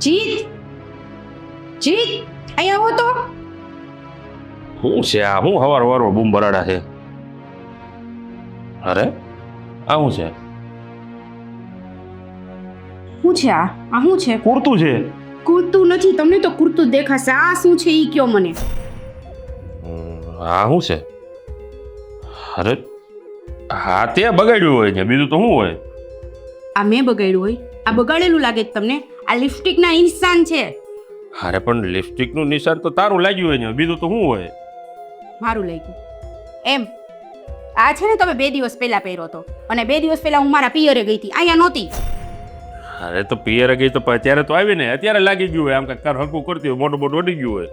જીત જીત અહીંયા આવો તો. શું છે આ? હું હવાર હવારમાં બૂમ બરાડા છે? અરે આ શું છે? શું છે આ? આ શું છે? કુર્તું છે. કુર્તું નથી, તમને તો કુર્તું દેખાશે. આ શું છે ઈ કયો મને. આ શું છે? અરે હા તે બગાડ્યું હોય છે, બીજું તો શું હોય? આ મેં બગાડ્યું હોય? આ બગાડેલું લાગે છે તમને? આ લિપસ્ટિકના નિશાન છે. અરે પણ લિપસ્ટિકનું નિશાન તો તારું લાગ્યું હોય છે, બીજું તો શું હોય? મારું લાગ્યું એમ? આ છે ને તમે 2 દિવસ પહેલા પહેર્યો હતો, અને 2 દિવસ પહેલા હું મારા પિયરે ગઈ હતી, અહીંયા નહોતી. અરે તો પિયરે ગઈ તો અત્યારે તો આવી ને, અત્યારે લાગી ગયું હોય, આમ કઈ કર હરકું કરતી હોય, મોટું મોટું વળી ગયું હોય.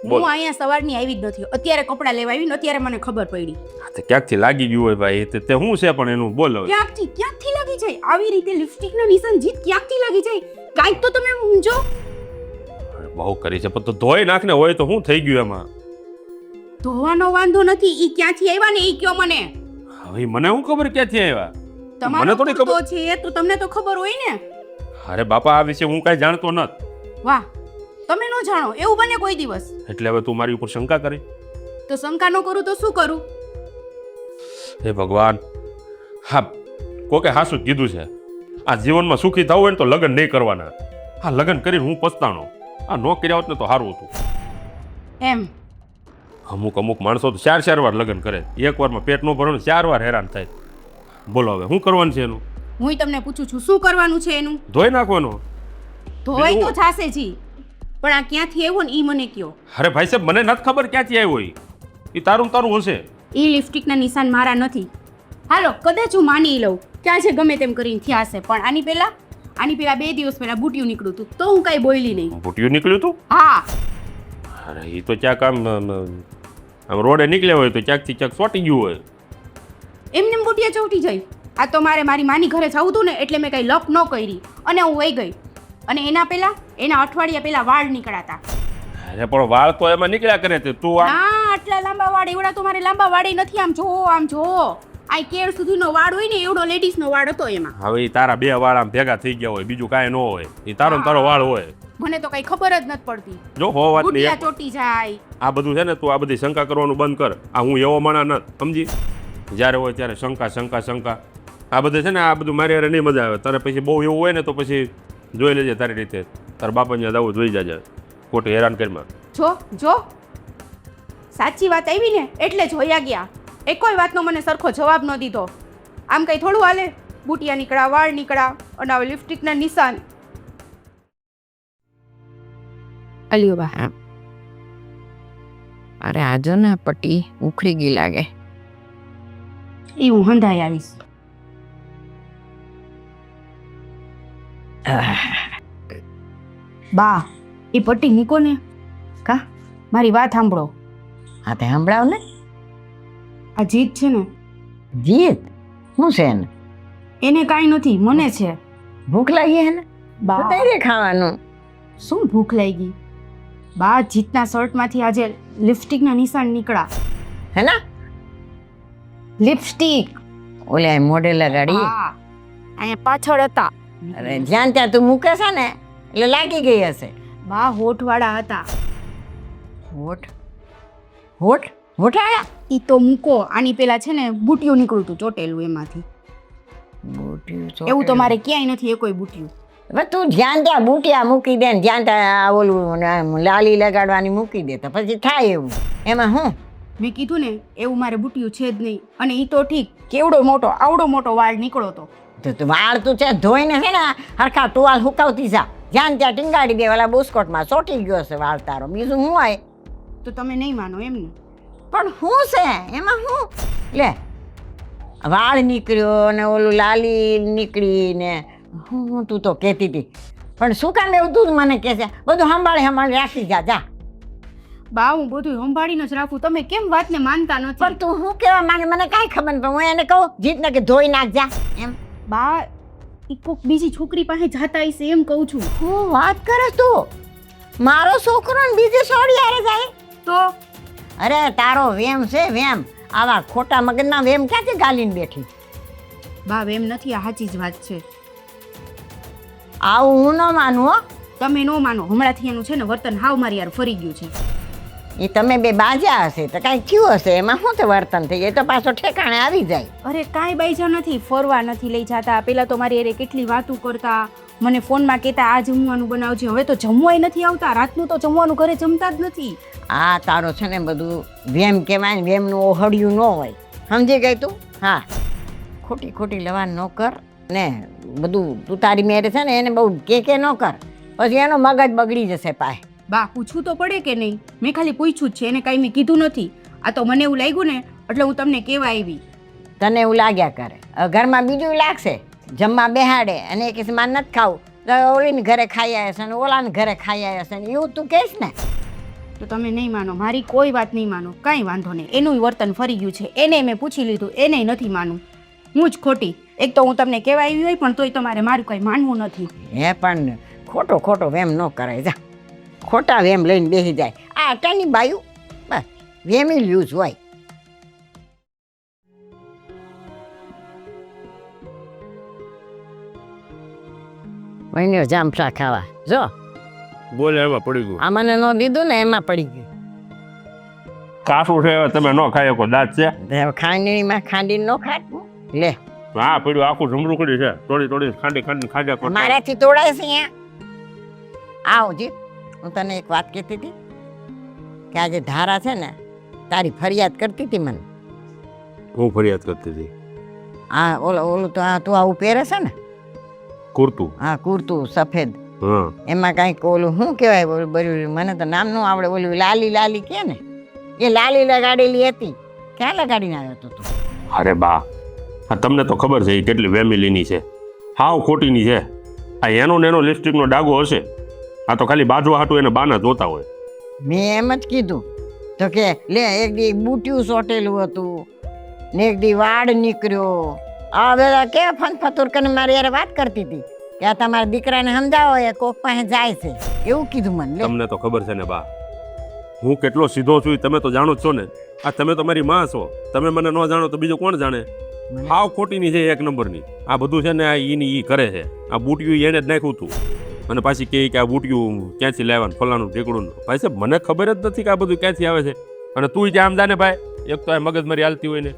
હું અહીંયા સવારની આવી જ નથી, અત્યારે કપડાં લેવા આવી ને અત્યારે મને ખબર પડી. ક્યાંકથી લાગી ગયું હોય ભાઈ, તે શું છે પણ એનું બોલો. ક્યાંકથી લાગી જાય? આવી રીતે લિપસ્ટિકના નિશાન જીત ક્યાંકથી લાગી જાય? કાંઈક તો તમે સમજો. બહુ કરી છે પણ તો ધોઈ નાખને હોય તો શું થઈ ગયું એમાં? ધોવાનો વાંધો નથી, ઈ ક્યાંથી આવ્યા ને ઈ કયો મને. હવે મને શું ખબર ક્યાંથી આવ્યા? તમારો થોડી ખબર છે તો તમને તો ખબર હોય ને. અરે બાપા આ વિશે હું કાંઈ જાણતો નથી. વાહ, તમે ન જાણો એવું બને કોઈ દિવસ? એટલે હવે તું મારી ઉપર શંકા કરે? તો શંકા ન કરું તો શું કરું? હે ભગવાન, હા કોકે હાસું જ કીધું છે, આ જીવનમાં સુખી થવું હોય ને તો લગ્ન નહીં કરવાના. હા લગ્ન કરીને હું પસ્તાણો, આ નો કર્યા હોત ને તો સારું હતું. એમ અમુક માણસો તો 4 વાર લગ્ન કરે, એક વારમાં પેટ ન ભરે 4 વાર હેરાન થાય. બોલો હવે શું કરવાનું છે એનું? હું તમને પૂછું છું શું કરવાનું છે એનું? ધોઈ નાખવાનો. ધોઈ તો થાશે જી, પણ આ ક્યાંથી આવ્યો ને ઈ મને કયો. અરે ભાઈ સાહેબ મને નથી ખબર ક્યાંથી આવ્યો એ તારું હશે. ઈ લિપસ્ટિકના નિશાન મારા નથી. હાલો કદાચ હું માની લઉં ક્યાં છે ગમે તેમ કરીને થયા હશે, પણ આની પહેલા 2 દિવસ પહેલા બુટિયું નીકળ્યું હતું તો હું કાંઈ બોલી નહીં. બુટિયું નીકળ્યું હતું? હા. અરે એ તો ક્યાંક આમ રોડે નીકળ્યા હોય તો ક્યાંકથી ક્યાંક ચોટી ગયું હોય. એમને બુટિયા ચોટી જાય? આ તો મારે મારી માની ઘરે જવું હતું ને એટલે મેં કાંઈ લપ ન કરી અને હું વહી ગઈ. અને એના અઠવાડિયા પહેલા વાળ નીકળાતા. અરે પણ વાળ તો એમાં નીકળ્યા કરે તે તું આટલા લાંબા વાળ, એવડા તો મારે લાંબા વાળ નથી. આમ જો આ કેળ સુધીનો વાળ હોય ને એવડો લેડીઝનો વાળ હતો એમાં. હવે તારા 2 વાળ આમ ભેગા થઈ ગયા હોય, બીજું કાંઈ ન હોય, એ તારો ને તારો વાળ હોય. મને તો કઈ ખબર જ નથી પડતી. જો હો વાત બુટિયા ચોટી જાય. આ બધું છે ને તું આ બધી શંકા કરવાનું બંધ કર. આ હું એવો માણા નથી, સમજી? જ્યારે હોય ત્યારે શંકા આ બધે છે ને, આ બધું મારી યાર નહીં મજા આવે. તારે પછી બહુ એવું હોય ને તો પછી જોઈ લેજે તારી રીતે, તારા બાપા ત્યાં દાવું જોઈ જાજે, ખોટી હેરાન કરીમાં. જો સાચી વાત આવી ને એટલે જોયા ગયા. એકોય વાતનો મને સરખો જવાબ ન દીધો. આમ કઈ થોડું હાલે? બુટિયા નીકળ્યા, વાળ નીકળ્યા અને હવે લિપસ્ટિકના નિશાન. અલ્યો બા, અરે આજો ને પટ્ટી ઉખડી ગઈ લાગે. એ હું હંધાઈ આવીશ. બા એ પટ્ટી મૂકો ને. કા? મારી વાત સાંભળો. હા તે સંભળાવ ને. આ જીત છે ને. જીત? શું છે એને? એને કાંઈ નથી, મને છે. ભૂખ લાગી હે ને? બા બતાવી ખાવાનું. શું ભૂખ લાગી? બા જીતના શર્ટમાંથી આજે લિપસ્ટિકના નિશાન નીકળ્યા. હે ને? લિપસ્ટિક ઓલે મોડેલ ગાડી અહીંયા પાછળ હતા. અરે જ્યાં ત્યાં તું મૂકે છે ને એટલે લાગી ગઈ હશે. બા હોઠવાળા હતા. હોઠાયા? ઈ તો મૂકો. આની પેલા છે ને બુટિયું નીકળ્યું હતું ચોટેલું એમાંથી. બુટિયું એવું તો મારે ક્યાંય નથી એ કોઈ બુટિયું. હવે તું જ્યાં ત્યાં બુટિયા મૂકી દે ને જ્યાં ત્યાં ઓલું લાલી લગાડવાની મૂકી દે તો પછી થાય એવું. એમાં હું મેં કીધું ને એવું મારે બુટિયું છે જ નહીં. અને ઈ તો ઠીક આવડો મોટો વાળ નીકળો તો વાળ તું છે ધોઈને છે ને હરખા ટુવાલ હુકાવતી જા. જ્યાં ત્યાં ટીંગાડી દે ઓલા બુસ્કોટમાં ચોટી ગયો છે વાળ તારો. બીજું હું હોય તો તમે નહીં માનો એમ ને? પણ શું છે એમાં? હું લે વાળ નીકળ્યો ને ઓલું લાલી નીકળી ને હું તું તો કહેતી હતી, પણ શું કામ એવું તું મને કહે છે? બધું સંભાળી રાખી જા. બા હું બધું સંભાળીને જ રાખું, તમે કેમ વાતને માનતા નથી? પણ તું શું કહેવા માંગે મને કાંઈ ખબર નહીં. હું એને કહું જીતને કે ધોઈ નાખજા એમ. બા ઈ કોક બીજી છોકરી પાસે જાતા હશે એમ કહું છું. હું વાત કરે તું? મારો છોકરો ને બીજી સોડી હારે જાય તો? અરે તારો વેમ છે વેમ. આવા ખોટા મગજના વેમ ક્યાંથી ગાલીને બેઠી? બા વેમ નથી, આ સાચી જ વાત છે. આવું હું ન માનું હો. તમે ન માનો, હમણાંથી એનું છે ને વર્તન હાવ મારી યાર ફરી ગયું છે. એ તમે બે બાજા હશે તો કાંઈ થયું હશે, એમાં શું તો વર્તન થઈ જાય તો પાછો ઠેકાણે આવી જાય. અરે કાંઈ બાઈજા નથી, ફરવા નથી લઈ જતા. પહેલાં તો મારી અરે કેટલી વાતું કરતા, મને ફોનમાં કહેતા આ જમવાનું બનાવજે. હવે તો જમવાય નથી આવતા, રાતનું તો જમવાનું ઘરે જમતા જ નથી. આ તારો છે ને બધું વેમ કહેવાય ને, વેમનું ઓહળિયું ન હોય, સમજી ગઈ તું? હા, ખોટી ખોટી લવાન ન કર ને બધું. તું તારી મેરે છે ને એને બહુ કે ન કર, પછી એનો મગજ બગડી જશે પાય. બા પૂછવું તો પડે કે નહીં? મેં ખાલી પૂછ્યું જ છે, એને કાંઈ મેં કીધું નથી. આ તો મને એવું લાગ્યું ને એટલે હું તમને કહેવા આવી. તને એવું લાગ્યા કરે, હવે ઘરમાં બીજું લાગશે. જમવા બેહાડે અને એક માન નથી ખાવું તો ઓલીને ઘરે ખાઈ આવ્યા છે ને ઓલાને ઘરે ખાઈ આવ્યા છે ને એવું તું કહીશ ને તો તમે નહીં માનો, મારી કોઈ વાત નહીં માનો, કાંઈ વાંધો નહીં. એનું વર્તન ફરી ગયું છે, એને મેં પૂછી લીધું, એને નથી માનું. હું જ ખોટી. એક તો હું તમને કહેવા આવી હોય પણ તોય તમારે મારું કંઈ માનવું નથી. હે પણ ખોટો વેમ ન કરાય. જા, ખોટા વેમ લઈને બેસી જાય. આ અટાની બાયું બસ વેમી લ્યુઝ હોય. વહીને જામફળા ખાવા જો. બોલે એમાં પડી ગયું. આ મને ન દીધું ને એમાં પડી ગયું. કાઠું છે હવે તમે ન ખાઈ શકો, દાંત છે. હવે ખાંડણીમાં ખાંડીને ન ખાતું લે. હા પડ્યું, આખું જમરૂખડી છે, થોડી ખાંડી ખાધા કરતા. મારાથી તોડાય છે અહીંયા. આવજી, હું તને એક વાત કહેતી હતી કે આજે ધારા છે ને તારી ફરિયાદ કરતી હતી મને. હું ફરિયાદ કરતી હતી? હા ઓલું તો આ તું આવું પહેરે છે ને કુર્તું. હા કુર્તું સફેદ, હા એમાં કાંઈક ઓલું શું કહેવાય ઓલું બર્યું, મને તો નામ ન આવડે. ઓલું લાલી કે ને એ લાલી લગાડેલી હતી. ક્યાં લગાડીને આવ્યો હતો તું? અરે બા, આ તમને તો ખબર છે એ કેટલી વેમિલીની છે, હાવ ખોટીની છે. આ એનો લિપસ્ટિકનો ડાઘો હશે, આ તો ખાલી બાજુ હાટું એને બાના જોતા હોય. મેં એમ જ કીધું તો કે લે એક દી બુટ્યું સોટેલું હતું ને એક દી વાળ નીકળ્યો. આ બધા કે ફનફતુર કરીને મારી યાર વાત કરતી હતી કે આ તમારા દીકરાને સમજાવો એ કોક પાસે જાય છે એવું કીધું મને. લે તમને તો ખબર છે ને બા, હું કેટલો સીધો છું તમે તો જાણો જ છો ને. આ તમે તો મારી માં છો, તમે મને ન જાણો તો બીજું કોણ જાણે? હાવ ખોટીની છે, એક નંબરની. આ બધું છે ને આ ઈ કરે છે. આ બુટિયું એને જ નાખ્યું હતું અને પાછી કહે કે આ બુટિયું ક્યાંથી લાવવાનું ફલાણું ઢીકડું. ભાઈ સાહેબ મને ખબર જ નથી કે આ બધું ક્યાંથી આવે છે. અને તું ત્યાં આમ જાને ભાઈ, એક તો આ મગજમારી હાલતી હોય ને.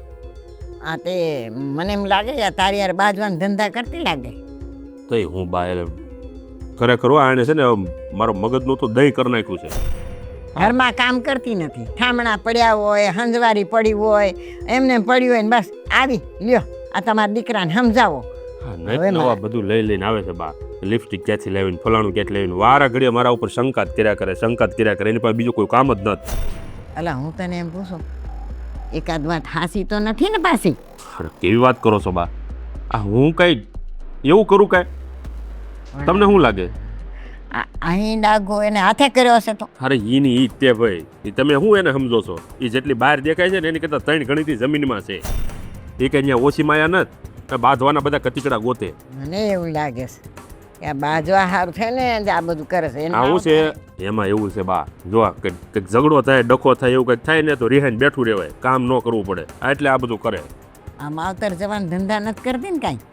આ તે મને એમ લાગે કે તારી યાર બાજવાના ધંધા કરતી લાગે. તો હું બા એટલે ખરેખર આને છે ને મારો મગજનું તો દહીં કરી નાખ્યું છે. ઘરમાં કામ કરતી નથી, ઠામણા પડ્યા હોય, હંજવારી પડી હોય, એમને પડ્યું હોય ને બસ આવી લ્યો આ તમારા દીકરાને સમજાવો. હા નહીં નવા બધું લઈને આવે છે બા. લિપસ્ટિક ક્યાંથી લાવીને ફલાણું ક્યાંથી લાવીને વારા ઘડીએ મારા ઉપર શંકાત કર્યા કરે એની પાસે બીજું કોઈ કામ જ નથી. અલા હું તને એમ પૂછું, એકાદ વાત હાસી તો નથી ને પાછી? અરે કેવી વાત કરો છો બા, આ હું કઈ એવું કરું કાંઈ? તમને શું લાગે? અહીં ડાઘો એને હાથે કર્યો હશે તો? અરે ઈની ઈ તે ભાઈ, એ તમે શું એને સમજો છો? એ જેટલી બહાર દેખાય છે ને એની કરતાં 3 ગણીથી જમીનમાં છે. એ કે અહીંયા ઓછી માયા નથી, બાંધવાના બધા કતીકડા ગોતે. મને એવું લાગે છે કે આ બાજવા સારું છે ને આ બધું કરે છે. આવું છે એમાં એવું છે બા, જો કંઈક ઝઘડો થાય ડખો થાય એવું કંઈક થાય ને તો રિહાઈને બેઠું રહેવાય, કામ ન કરવું પડે, એટલે આ બધું કરે. આ માવતર જવાન ધંધા નથી કરતી ને કાંઈ.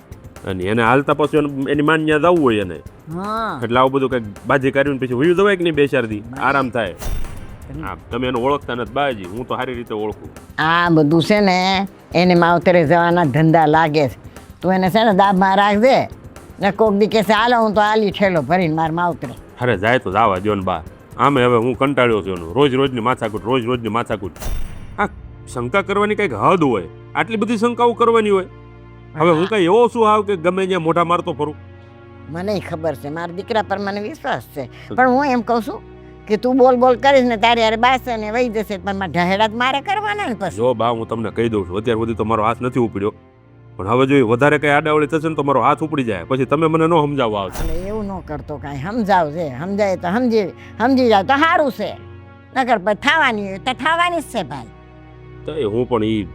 અને એને હાલતા પછી એની માન્યા જવું હોય એને, હા એટલે આવું બધું કંઈક બાજી કરીને પછી વયું જવાય કે નહીં, 2-4 દી આરામ થાય. હા તમે એને ઓળખતા નથી બાજી, હું તો સારી રીતે ઓળખું. આ બધું છે ને એને માવતરે જવાના ધંધા લાગે છે. તું એને છે ને દાબમાં રાખજે ને કોક દી કહેશે હાલો હું તો આલી ઠેલો ભરીને મારા માવતરે. અરે જાય તો જવા દો ને બા, આમે હવે હું કંટાળ્યો છું એનું રોજની માથાકૂટ. આ શંકા કરવાની કંઈક હદ હોય, આટલી બધી શંકાઓ કરવાની હોય? હવે હું કઈ એવો શું આવ કે ગમે ત્યાં મોઢા મારતો ફરું? મને ખબર છે, મારા દીકરા પર મને વિશ્વાસ છે, પણ હું એમ કહું છું કે તું બોલ કરીશ ને તારી યાર બાસે ને વહી જશે પણ મારા ઢહેડા જ મારે કરવાના ને પછી. જો બા હું તમને કહી દઉં છું, અત્યાર સુધી તો મારો હાથ નથી ઉપડ્યો, પણ હવે જો વધારે કઈ આડાવળી થશે ને તો મારો હાથ ઉપડી જાય, પછી તમે મને ન સમજાવવા આવશે. અને એવું ન કરતો કાંઈ, સમજાવજે, સમજાય તો સમજી જાય તો સારું છે, નકર પછી થવાની હોય તો થવાની જ છે ભાઈ. તો હું પણ ઈ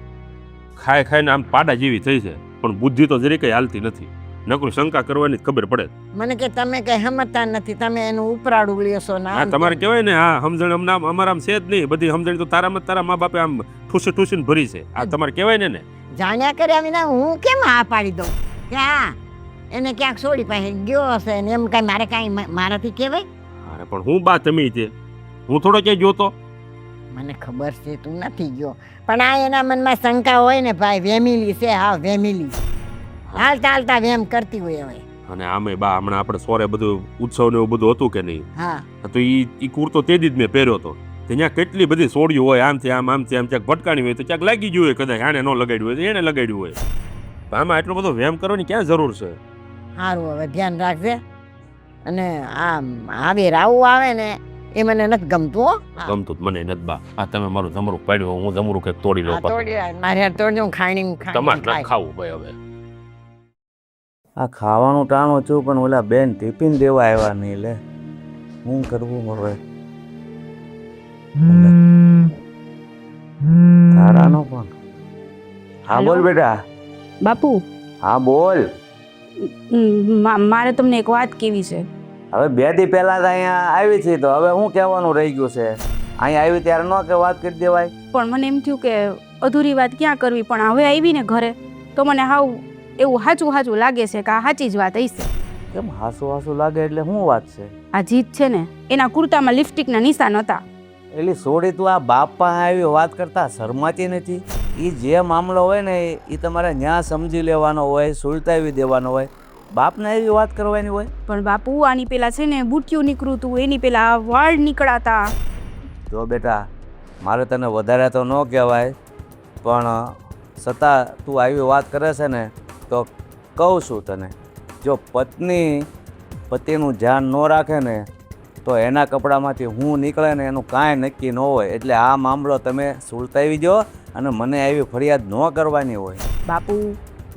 ખાઈને આમ પાડા જેવી થઈ છે, પણ બુદ્ધિ તો જરી કઈ હાલતી નથી. નકરું શંકા કરવાની જ ખબર પડે. મને કે તમે કઈ સમજતા નથી, તમે એનું ઉપરાડું લ્યો ને. હા તમારે કહેવાય ને, હા સમજણ હમણાં અમારા આમ છે જ નહીં, બધી સમજણ તો તારા મા બાપે આમ ઠૂસીને ભરી છે. આ તમારે કહેવાય ને જાણ્યા કર્યા વિના હું કેમ હા પાડી દઉં કે હા એને ક્યાંક છોડી પાસે ગયો હશે ને એમ કાંઈ મારે કાંઈ મારાથી કહેવાય? અરે પણ હું બા તમે છે, હું થોડો ક્યાંય જોતો. મને ખબર છે તું નથી ગયો, પણ આ એના મનમાં શંકા હોય ને ભાઈ, વેમિલી છે. હા વેમિલી, હાલતા હાલતા વેમ કરતી હોય હવે. અને આમે બા હમણાં આપણે સોરે બધું ઉત્સવ ને એવું બધું હતું કે નહીં, હા તો ઈ કુર્તો તે દી જ મેં પહેર્યો હતો. ત્યાં કેટલી બધી સોડિયું હોય, આમથી આમ આમથી આમ, ક્યાંક ભટકાણી હોય તો ક્યાંક લાગી ગયું હોય, કદાચ આને ન લગાડ્યું હોય તો એને લગાડ્યું હોય. તો આમાં એટલો બધો વેમ કરવાની ક્યાં જરૂર છે? સારું, હવે ધ્યાન રાખજે. અને આમ આવે રાવું આવે ને એ મને નથી ગમતું હો. ગમતું જ મને નથી બા. આ તમે મારું જમરૂક પાડ્યું, હું જમરૂક કંઈક તોડી લઉં. મારે હાથ તોડજો, હું ખાણી તમારે નથી ખાવું ભાઈ હવે. આ ખાવાનું ટાણું છું પણ ઓલા બેન ટિફિન દેવા આવ્યા નહીં. લે શું કરવું હવે? તારાનો પણ. હા બોલ બેટા. બાપુ, હા બોલ. મારે તમને એક વાત કેવી છે. હવે 2 દી પહેલા જ અહીંયા આવી છે તો હવે શું કહેવાનું રહી ગયું છે? અહીંયા આવી ત્યારે ન કે વાત કરી દેવાય? પણ મને એમ થયું કે અધૂરી વાત ક્યાં કરવી, પણ હવે આવી ને ઘરે તો મને હાવ એવું હાચું હાચું લાગે છે કે આ સાચી જ વાત હશે. કેમ હાસુ હાસુ લાગે એટલે શું વાત છે? આ જીત છે ને એના કુર્તામાં લિપસ્ટિકના નિશાન હતા. એલી સોડી તું આ બાપ પાસે આવી વાત કરતા શરમાતી નથી? એ જે મામલો હોય ને એ તમારે ન્યા સમજી લેવાનો હોય, સુલટાવી દેવાનો હોય. બાપને એવી વાત કરવાની હોય? પણ બાપુ આની પેલા છે ને બુટિયું નીકળ્યું હતું, એની પેલા વાળ નીકળાતા. જો બેટા, મારે તને વધારે તો ન કહેવાય, પણ છતાં તું આવી વાત કરે છે ને તો કહું છું તને, જો પત્ની પતિનું ધ્યાન ન રાખે ને તો એના કપડામાંથી હું નીકળે ને એનું કાંઈ નક્કી ન હોય. એટલે આ મામલો તમે સુલટાવી દો અને મને આવી ફરિયાદ ન કરવાની હોય. બાપુ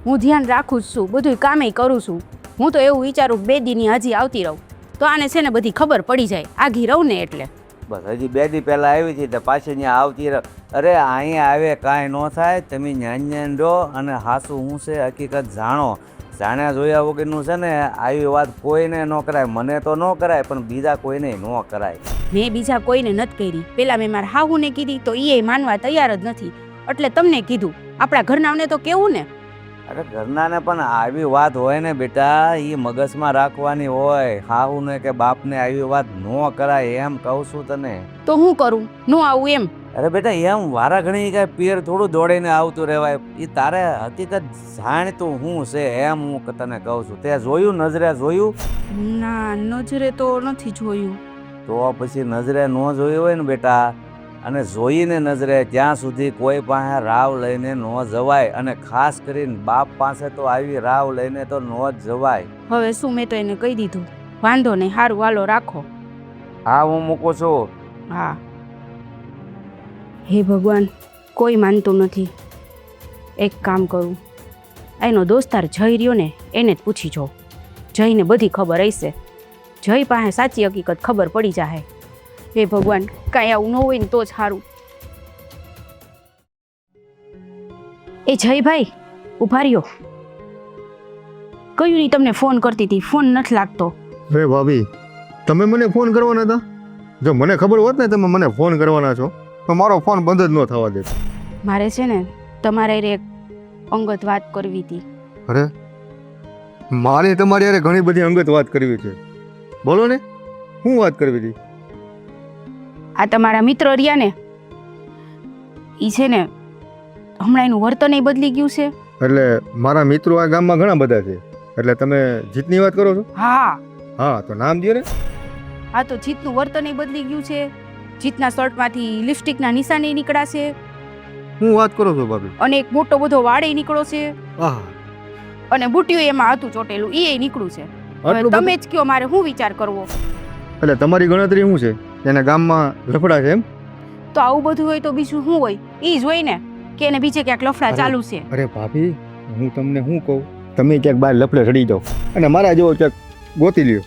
હું ધ્યાન રાખું જ છું, બધું કામે કરું છું. હું તો એવું વિચારું 2 દીની હજી આવતી રહું તો આને છે ને બધી ખબર પડી જાય, આઘી રહું ને એટલે. બસ હજી 2 દી પહેલાં આવી છે તો પાછી ત્યાં આવતી રહે. અરે અહીંયા આવે કાંઈ ન થાય, તમે ન્યાન રહો અને હાસું હું છે હકીકત જાણો. જાણ્યા જોયા વગરનું છે ને આવી વાત કોઈને ન કરાય. મને તો ન કરાય પણ બીજા કોઈને ન કરાય. મેં બીજા કોઈને નથી કરી. પેલા મેં મારા હાહુને કીધી તો એ માનવા તૈયાર જ નથી, એટલે તમને કીધું. આપણા ઘરનાને તો કેવું ને. અરે ઘરનાને પણ આવી વાત હોય ને બેટા, એ મગજમાં રાખવાની હોય. હાહુને કે બાપને આવી વાત ન કરાય એમ કહું છું તને. તો હું કરું? ન આવું એમ? અરે બેટા એમ વારા ઘણી કાંઈ પિયર થોડું દોડીને આવતું રહેવાય. એ તારે હકીકત જાણતું હું છે એમ હું તને કહું છું. તે જોયું? નજરે જોયું? ના, નજરે તો નથી જોયું. તો પછી નજરે ન જોયું હોય ને બેટા, અને જોઈને નજરે ત્યાં સુધી કોઈ પાસે રાવ લઈને ન જવાય. અને ખાસ કરીને બાપ પાસે તો આવી રાવ લઈને તો ન જ જવાય. હવે શું, મેં તો એને કહી દીધું. વાંધો નહીં, સારું હાલો રાખો. હા હું મૂકું છું. હા. હે ભગવાન, કોઈ માનતું નથી. એક કામ કરું, એનો દોસ્તાર જય રહ્યો ને એને જ પૂછી જો. જયને બધી ખબર હશે. જય પાસે સાચી હકીકત ખબર પડી જાય. હે ભગવાન, કાંઈ આવું ન હોય ને તો જ સારું. એ જયભાઈ ઉભા રહ્યો. કયું નહીં તમને ફોન કરતી હતી, ફોન નથી લાગતો. અરે ભાભી, તમે મને ફોન કરવાના હતા? જો મને ખબર હોત ને તમે મને ફોન કરવાના છો તો મારો ફોન બંધ જ ન થવા દે. મારે છે ને તમારે એક અંગત વાત કરવી હતી. અરે મારે તમારી યારે ઘણી બધી અંગત વાત કરવી છે. બોલો ને, શું વાત કરવી હતી? આ તમારા મિત્ર રહ્યા ને એ છે ને હમણાં એનું વર્તન બદલી ગયું છે. એટલે મારા મિત્રો આ ગામમાં ઘણા બધા છે. એટલે તમે જીતની વાત કરો છો? હા હા તો નામ દો ને. હા તો જીતનું વર્તન બદલી ગયું છે. જીતના શર્ટમાંથી લિપસ્ટિકના નિશાને નીકળ્યા છે. શું વાત કરો છો ભાભી? અને એક મોટો બધો વાળે નીકળ્યો છે. આહ, અને બુટિયું એમાં હતું ચોટેલું, એ નીકળ્યું છે. હવે આટલું તમે જ કયો મારે શું વિચાર કરવો? એટલે તમારી ગણતરી શું છે? એના ગામમાં લફડા છે એમ? તો આવું બધું હોય તો બીજું શું હોય? એ જ હોય ને કે એને બીજે ક્યાંક લફડા ચાલુ છે. અરે ભાભી, હું તમને શું કહું, તમે ક્યાંક બહાર લફડે ચડી જાઓ અને મારા જેવો ક્યાંક ગોતી લ્યો.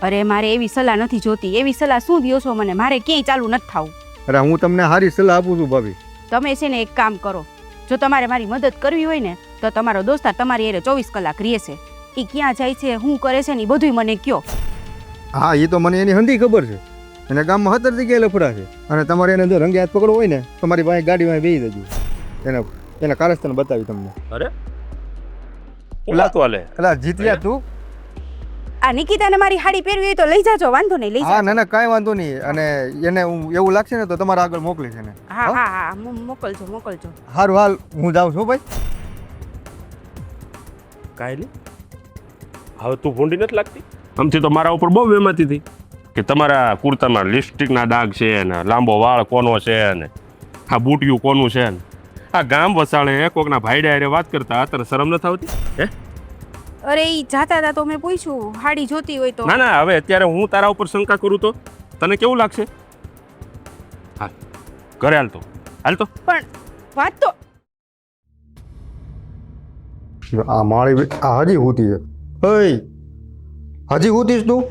અરે મારે એવી સલાહ નથી જોતી. એવી સલાહ શું દ્યો છો મને? મારે ક્યાંય ચાલુ નથી થવું. અરે હું તમને સારી સલાહ આપું છું ભાભી. તમે છે ને એક કામ કરો, જો તમારે મારી મદદ કરવી હોય ને તો તમારો દોસ્તાર તમારી હારે 24 કલાક રહે છે. એ ક્યાં જાય છે, શું કરે છે ને એ બધુંય મને કયો. હા એ તો મને એની હંધી ખબર છે. એના ગામમાં 17 જગ્યાએ લફડા છે અને તમારે એને જો રંગે હાથ પકડવો હોય ને તો મારી પાસે ગાડીમાં બેસી જજો. એના કારસ્તાન બતાવી તમને. અરે બોલાતું હાલે એટલે જીત્યા તું આ નિકિતાને મારી હાડી પહેરવી હોય તો લઈ જાજો, વાંધો નહીં, લઈ હા જાજો. ના ના કાંઈ વાંધો નહીં. અને એને એવું લાગશે ને તો તમારા આગળ મોકલીશ એને. હા હા હા મોકલજો મોકલજો. સારું હાલ હું જાઉં છું ભાઈ. કાંઈ હવે તું ભૂંડી નથી લાગતી? આમથી તો મારા ઉપર બહુ વેમાતી હતી કે તમારા કુર્તામાં લિપસ્ટિકના ડાઘ છે ને લાંબો વાળ કોનો છે ને આ બૂટિયું કોનું છે ને આ ગામ વસાળે કોકના ભાઈડા હારે વાત કરતા અત્યારે શરમ નથી આવતી? હે અરે ઈ જાતા હતા તો મેં પૂછ્યું હાડી જોતી હોય તો. ના ના, હવે અત્યારે હું તારા ઉપર શંકા કરું તો તને કેવું લાગશે? હાલ ઘરે હાલ તો પણ વાત તો આ મારી આ હજી હોતી છે. ઓય હજી હોતીશ તું?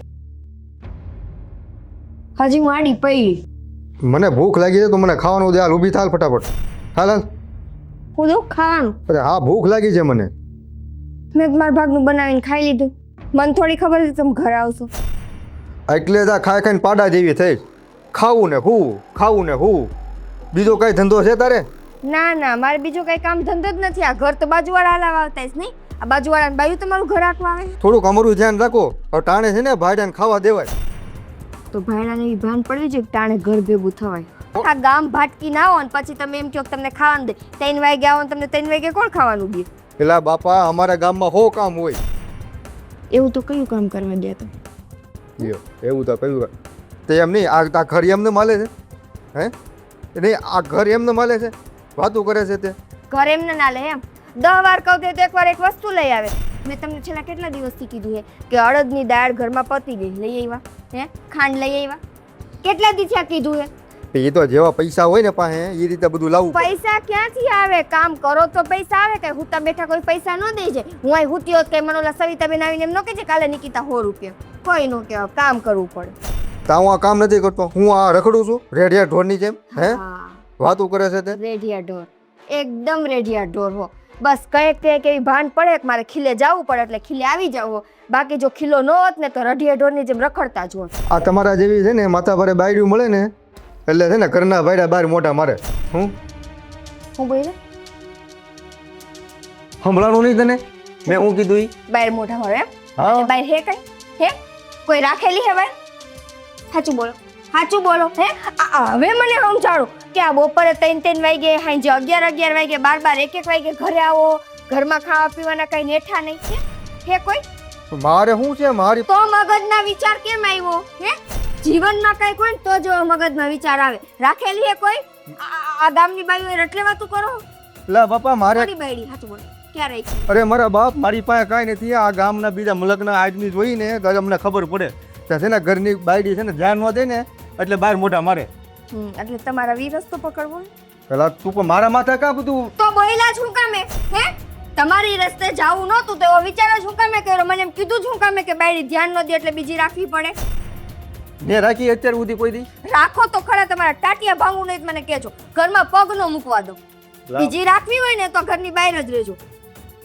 હજી હું આડી પડી. મને ભૂખ લાગી છે તો મને ખાવાનું દે. હાલ ઊભી થાલ ફટાફટ. હાલ હાલ. હું દઉં ખાવાનું? અરે હા ભૂખ લાગી છે મને. મેં મારા ભાગનું બનાવીને ખાઈ લીધું. મને થોડી ખબર હતી તમે ઘરે આવશો. એટલે જ આ ખાઈ ખાઈને પાડા જેવી થઈ. ખાવું ને હું બીજો કઈ ધંધો છે તારે? ના ના, મારે બીજું કઈ કામ ધંધો જ નથી. આ ઘર તો બાજુવાળા હલાવા આવતા જ નહીં. આ બાજુવાળાને બાયું તમારું ઘર આખવા આવે. થોડુંક અમારું ધ્યાન રાખો. હવે ટાણે છે ને ભાઈડાને ખાવા દેવાય. તો ભાઈડાને એવી ભાન પડવી જોઈએ કે ટાણે ઘર ભેગું થવાય. આ ગામ ભાટકી ના આવો ને પછી તમે એમ કહો કે તમને ખાવાનું દે. 3 વાગે આવો ને તમને 3 વાગે કોણ ખાવાનું દે? પેલા બાપા અમારા ગામમાં 100 કામ હોય. એવું તો કયું કામ કરવા દે તો? એવું તો કયું તે એમ નહીં. આ ઘર એમને મળે છે? હે નહીં, આ ઘર એમને મળે છે? વાતું કરે છે તે. ઘર એમને ના લે એમ. 10 વાર કહું તો એકવાર એક વસ્તુ લઈ આવે. મેં તમને છેલ્લા કેટલા દિવસથી કીધું છે કે અડદની દાળ ઘરમાં પતી ગઈ, લઈ આવ્યા? હે ખાંડ લઈ આવ્યા? કેટલા દી થયા કીધું છે? એ તો જેવા પૈસા હોય ને પાસે એ રીતે બધું લાવવું પડે. પૈસા ક્યાંથી આવે? કામ કરો તો પૈસા આવે. કે હુતા બેઠા કોઈ પૈસા ન દઈ જાય. હું અહીં હુતી હોત કે મને ઓલા સવિતાબેન આવીને એમ ન કહે છે કાલે નિકિતા 100 રૂપિયા. કોઈ નો કહેવાય, કામ કરવું પડે. તો હું આ કામ નથી કરતો. હું આ રખડું છું રેડિયા ઢોરની જેમ. હે હા, વાતું કરે છે તે. રેડિયા ઢોર, એકદમ રેડિયા ઢોર હો. બસ કંઈક એવી ભાન પડે કે મારે ખીલે જવું પડે એટલે ખીલે આવી જાવ. બાકી જો ખીલો ન હોત ને તો રઢિયા ઢોરની જેમ રખડતા જ હોત. આ તમારા જેવી છે ને માથા ભારે બાયડ્યું મળે ને એટલે છે ને ઘરના ભાઈડા બહાર મોટા મારે. હું બોલે સંભળાણું નહીં તને? મેં હું કીધું ઈ? બાર મોઢા હોય એમ? હા. અને બાર હે કઈ? હે કોઈ રાખેલી હે બાર? સાચું બોલો હે. હવે મને સમજાડો કે આ બપોરે 3 વાગે, સાંજે 11 વાગે, 12 1 વાગે ઘરે આવો, ઘરમાં ખાવા પીવાના કઈ નેઠા નહીં છે? હે કોઈ? મારે શું છે? મારી તો મગજના વિચાર કેમ આવ્યો? હે જીવનમાં કઈ કોઈ તો જો મગજમાં વિચાર આવે. રાખેલી હે કોઈ? આ ગામની બાઈઓ રટલે વાતું કરો? લા બાપા મારે કોની બાયડી? સાચું બોલો ક્યારે આવી? અરે મારા બાપ મારી પાસે કાંઈ નથી. આ ગામના બીજા મલકના આદમી જોઈને તો અમને ખબર પડે ત્યાં છે ને ઘરની બાયડી છે ને ધ્યાન ન દે ને એટલે બહાર મોઢા મારે. એટલે તમારા વી રસ્તો પકડવો ને? પેલા તું પણ મારા માથે કાં બધું તો બોયલા જ હું કામે? હે તમારી રસ્તે જાવું નહોતું તો એવો વિચાર જ હું કામે કર્યો? મને એમ કીધું જ હું કામે કે બાયડી ધ્યાન ન દે એટલે બીજી રાખવી પડે? ને રાખી અત્યાર સુધી કોઈ દી? રાખો તો ખરા. તમારા ટાટિયા ભાંગવું નહીં મને કહેજો. ઘરમાં પગ ન મૂકવા દો. બીજી રાખવી હોય ને તો ઘરની બહાર જ રહેજો.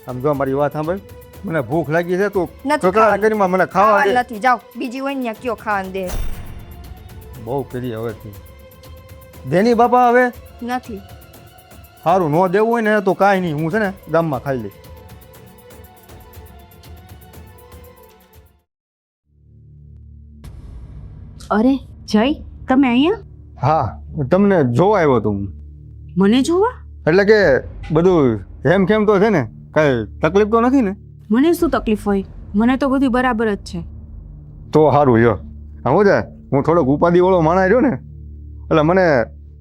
સમજો મારી વાત સાંભળ. મને ભૂખ લાગી છે તો નથી છોકરા ખાવાની. કરીમાં મને ખાવા દે. નથી જાઓ બીજી હોય ને કયો ખાવાનું દે. બહુ કરી હવે દેની બાપા. હવે નથી સારું ન દેવું હોય ને તો કાંઈ નહીં. હું છે ને ગામમાં ખાઈ લઈશ. અરે જય, તમે અહીંયા? હા તમને જોવા આવ્યો તો હું. મને જોવા? એટલે કે બધું હેમ ખેમ તો છે ને, કઈ તકલીફ તો નથી ને? મને શું તકલીફ હોય? મને તો બધું બરાબર જ છે. તો સારું જો. હું છે હું થોડોક ઉપાધિ વાળો માણસ રહ્યો ને એટલે મને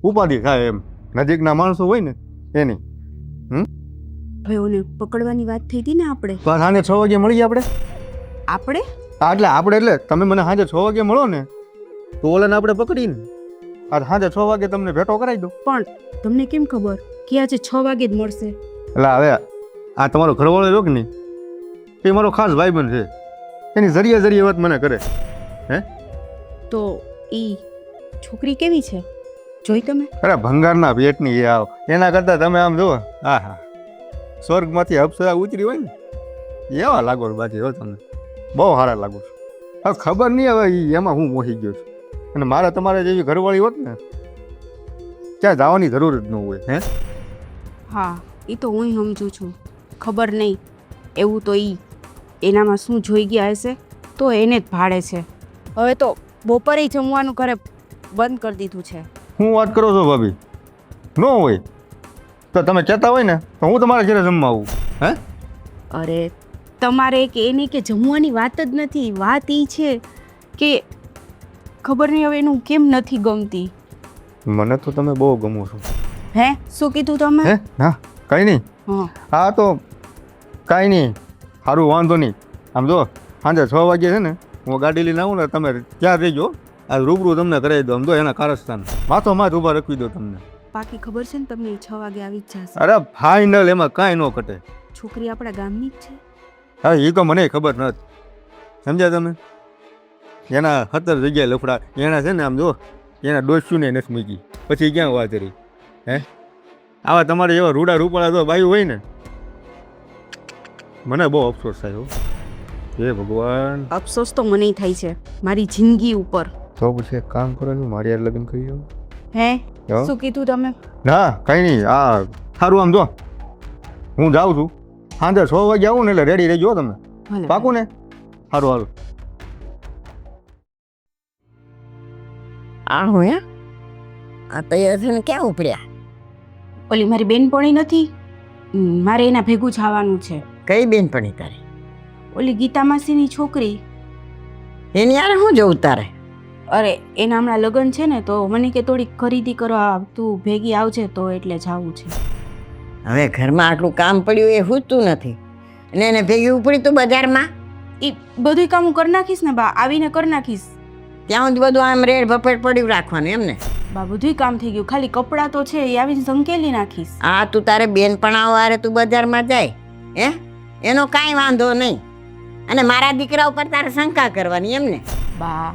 ઉપાધિ થાય એમ. નજીકના માણસો હોય ને એની. હવે ઓને પકડવાની વાત થઈ હતી ને આપણે. તો સાંજે 6 વાગે મળીએ આપણે. આપણે? હા એટલે આપણે એટલે તમે મને સાંજે 6 વાગે મળો ને તો ઓલાને આપણે પકડીને આ સાંજે 6 વાગે તમને ભેટો કરાવી દો. પણ તમને કેમ ખબર કે આજે 6 વાગે જ મળશે? એટલે હવે આ તમારો ઘરવાળો રહ્યો કે નહીં એ મારો ખાસ ભાઈબંધ છે. એની જરીએ વાત મને કરે. હે તો ઈ છોકરી કેવી છે જોઈ તમે? અરે ભંગારના પેટની એ આવ. એના કરતાં તમે આમ જુઓ. હા હા સ્વર્ગમાંથી અપ્સરા ઉતરી હોય ને એવા લાગો બાકી હો તમે. બહુ સારા લાગો છો. હવે ખબર નહીં હવે એમાં હું મોહી ગયો છું. અને મારે તમારે જેવી ઘરવાળી હોત ને ક્યાં જવાની જરૂર જ ન હોય. હે હા એ તો હું સમજુ છું. ખબર નહીં એવું તો એનામાં શું જોઈ ગયા હશે તો એને જ ભાડે છે. હવે તો બપોરે જમવાનું ઘરે બંધ કરી દીધું છે. હું વાત કરો છો ભાભી? ન હોય તો તમે કહેતા હોય ને તો હું તમારા ઘરે જમવા આવું. હે અરે તમારે કે એની કે જમવાની વાત જ નથી. વાત એ છે કે ખબર નહીં હવે એનું કેમ નથી ગમતી. મને તો તમે બહુ ગમો છો. હે શું કીધું તમે? હે ના કંઈ નહીં. હા હા તો કાંઈ નહીં, સારું વાંધો નહીં. આમ જો સાંજે 6 વાગ્યે છે ને હું ગાડી લઈને આવું ને તમે ત્યાં રહીજો. આ રૂબરૂ તમને કરાવી દો. આમ જો એના કારસ્તાન માથો માથ ઊભા રાખવી દો તમને. બાકી ખબર છે ને તમને 6 વાગે આવી જ જશે. અરે ફાઇનલ, એમાં કાંઈ ન ઘટે. છોકરી આપણા ગામની જ છે. હા એ તો મને ખબર નથી. સમજ્યા તમે? એના 17 જગ્યાએ લફડા એના છે ને. આમ જો એના ડોસ્યું ને નથી મૂકી પછી ક્યાં વાત કરી. હે આવા તમારે એવા રૂડા રૂપાળા જો બાયું હોય ને, મને બહુ અફસોસ થાય. હે ભગવાન. અફસોસ તો મને થાય છે મારી જિંદગી ઉપર. તો પછી એક કામ કરો ને, મારી યાર લગ્ન કરી દો. હે હા? શું કીધું તમે? ના કંઈ નહીં. આ સારું આમ જો હું જાઉં છું. સાંજે 6 વાગે આવું ને એટલે રેડી રહેજો તમે. ભલે. પાકું ને? સારું સારું. આ હું હે આ તૈયાર થઈને ક્યાં ઉપડ્યા? ઓલી મારી બેનપણી નથી, મારે એના ભેગું જવાનું છે. કઈ બેનપણી તારી? ઓલી ગીતા માસીની છોકરી. એની યાર હું જવું તારે? અરે એના હમણાં લગ્ન છે ને તો મને કે થોડીક ખરીદી કરવા તું ભેગી આવજે તો એટલે જાવું છે. હવે ઘરમાં આટલું કામ પડ્યું એ હૂતું નથી અને એને ભેગી ઉપડી તું બજારમાં? એ બધું કામ હું કરી નાખીશ ને બા, આવીને કરી નાખીશ. ત્યાં સુધી બધું આમ રેડ ભપેટ પડ્યું રાખવાનું એમ ને? બા બધું કામ થઈ ગયું, ખાલી કપડાં તો છે એ આવીને સંકેલી નાખીશ. આ તું તારે બેનપણાઓ હારે તું બજારમાં જાય હે એનો કાંઈ વાંધો નહીં, અને મારા દીકરા ઉપર તારે શંકા કરવાની એમ ને? બા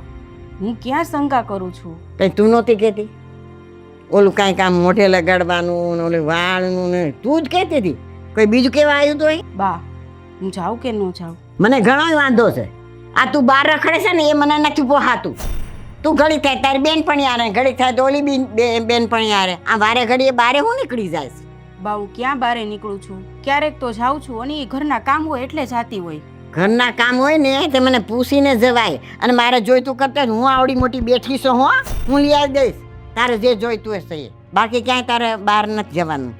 હું ક્યાં શંકા કરું છું? કંઈ તું નહોતી કહેતી? ઓલું કાંઈ કામ મોઢે લગાડવાનું ને ઓલું વાળનું ને તું જ કહેતી હતી. કોઈ બીજું કેવા આવ્યું તો અહીં? બા હું જાઉં કે ન જાઉં? મને ઘણો વાંધો છે. આ તું બહાર રખડે છે ને એ મને નથી પોહાતું. તું ઘડી થાય તારી બેનપણી હારે, ઘડી થાય તો ઓલી બેનપણી હારે, આ વારે ઘડીએ બારે હું નીકળી જાય છે? બા હું ક્યાં બારે નીકળું છું? ક્યારેક તો જાઉં છું અને એ ઘરના કામ હોય એટલે જાતી હોય. ઘરના કામ હોય ને તે મને પૂછીને જવાય, અને મારે જોઈતું કરતા હું આવડી મોટી બેઠી છું. હું લઈ આવી દઈશ તારે જે જોઈતું હશે એ. બાકી ક્યાંય તારે બહાર નથી જવાનું.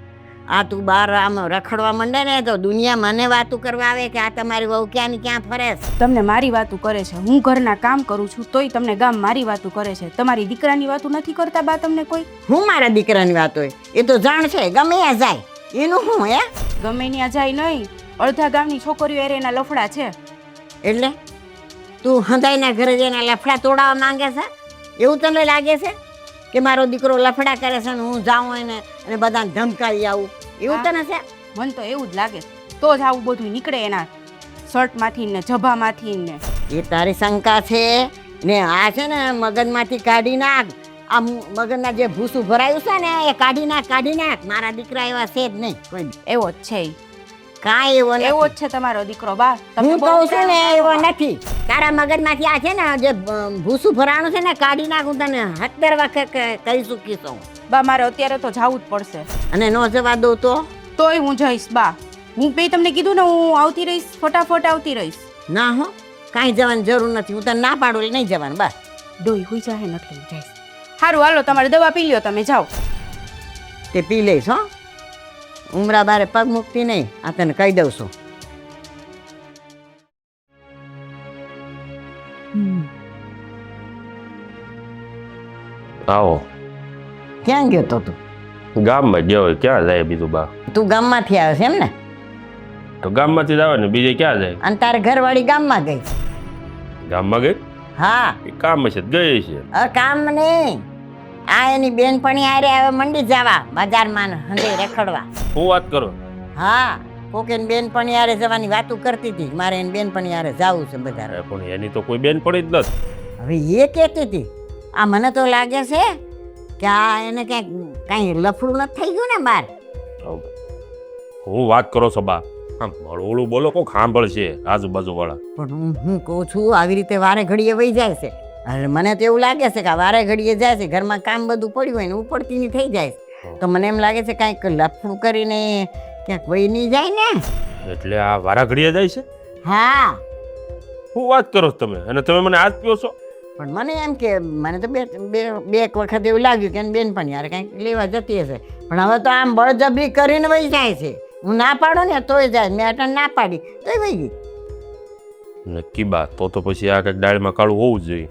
આ તું બહાર આમ રખડવા માંડે ને તો દુનિયા મને વાતું કરવા આવે કે આ તમારી વહુ ક્યાંની ક્યાં ફરે છે. તમને મારી વાતું કરે છે, હું ઘરના કામ કરું છું તોય તમને ગામ મારી વાતું કરે છે. તમારી દીકરાની વાતું નથી કરતા બા તમને કોઈ? હું મારા દીકરાની વાત હોય એ તો જાણ છે, ગમે ત્યાં જાય એનું હું હે? ગમે ત્યાં જાય નહીં, અડધા ગામની છોકરીઓ એરે એના લફડા છે. એટલે તું હંધાઈના ઘરે જઈને લફડા તોડાવવા માંગે છે એવું તને લાગે છે કે મારો દીકરો લફડા કરે છે ને હું જાઉં એને અને બધાને ધમકાવી આવું એવું તને છે? મને તો એવું જ લાગે તો જ આવું બધું નીકળે એના શર્ટમાંથી ને જભામાંથી ને. એ તારી શંકા છે ને? આ છે ને મગજમાંથી કાઢી નાખ. આ મગજના જે ભૂસું ભરાયું છે ને એ કાઢી નાખ. મારા દીકરા એવા છે જ નહીં કોઈ. એવો જ છે ઈ. કાંઈ એવો નથી. એવો જ છે તમારો દીકરો બા. હું કહું છું ને એવો નથી. તારા મગજમાંથી આ છે ને જે ભૂસું ભરાણું છે ને કાઢી નાખ. હું તને 17 વખત કહી ચૂકી છું. બા મારે અત્યારે તો જવું જ પડશે. અને ન જવા દઉં તો? તોય હું જઈશ બા. હું બે તમને કીધું ને હું આવતી રહીશ, ફટાફટ આવતી રહીશ. ના હો, કાંઈ જવાની જરૂર નથી. હું તને ના પાડું એટલે નહીં જવાનું બસ. ડોઈ હોઈ જાય ને એટલે હું જઈશ. સારું હાલો તમારે દવા પી લ્યો, તમે જાઓ. તે પી લઈશ હો. ઉમરા બારે પગ મૂકતી નહીં, આ તને કહી દઉં છું. આવો. ક્યાં ગયો તો તું? ગામમાં ગયો હોય, ક્યાં જાય બીજું બા? તું ગામમાંથી આવ્યો છે એમ ને? તો ગામમાંથી જ આવે ને, બીજે ક્યાં જાય? અને તારે ઘરવાળી ગામમાં ગઈ? ગામમાં ગઈ? હા. એ કામ છે ગઈ છે. હવે કામ નહીં, આ એની બેનપણી હારે હવે મંડી જવા બજારમાં હંધે રખડવા. હું વાત કરો? હા, કોકે બેનપણી હારે જવાની વાતું કરતી હતી. મારે એની બેનપણી હારે જવું છે બજાર. પણ એની તો કોઈ બેન પડી જ નથી. હવે એ કહેતી હતી. આ મને તો લાગે છે કે આ એને ક્યાંક કાંઈ લફડું નથી થઈ ગયું ને બહાર. હું વાત કરો છો બા? આમ હળવું બોલો, કોક સાંભળશે આજુબાજુ વાળા. પણ હું કહું છું આવી રીતે વારે ઘડીએ વહી જાય છે. અરે મને તો એવું લાગે છે કે વારે ઘડીએ જાય છે, ઘરમાં કામ બધું પડ્યું હોય ને ઉપડતી ની થઈ જાય છે. તો મને એમ લાગે છે કાંઈક લફડું કરીને ક્યાંક વહી નહીં જાય ને. એટલે આ વારા ઘડીએ જાય છે? હા શું વાત કરો છો તમે? અને તમે મને આજ કહો છો? પણ મને એમ કે મને તો બે એક વખત એવું લાગ્યું કે એની બેનપણ યાર કંઈક લેવા જતી હશે, પણ હવે તો આમ બળજબરી કરીને વહી જાય છે. હું ના પાડું ને તોય જાય, મેં અટણ ના પાડી તોય વહી ગઈ. નક્કી બાત. તો પછી આ કંઈક ડાળમાં કાળું હોવું જ જોઈએ.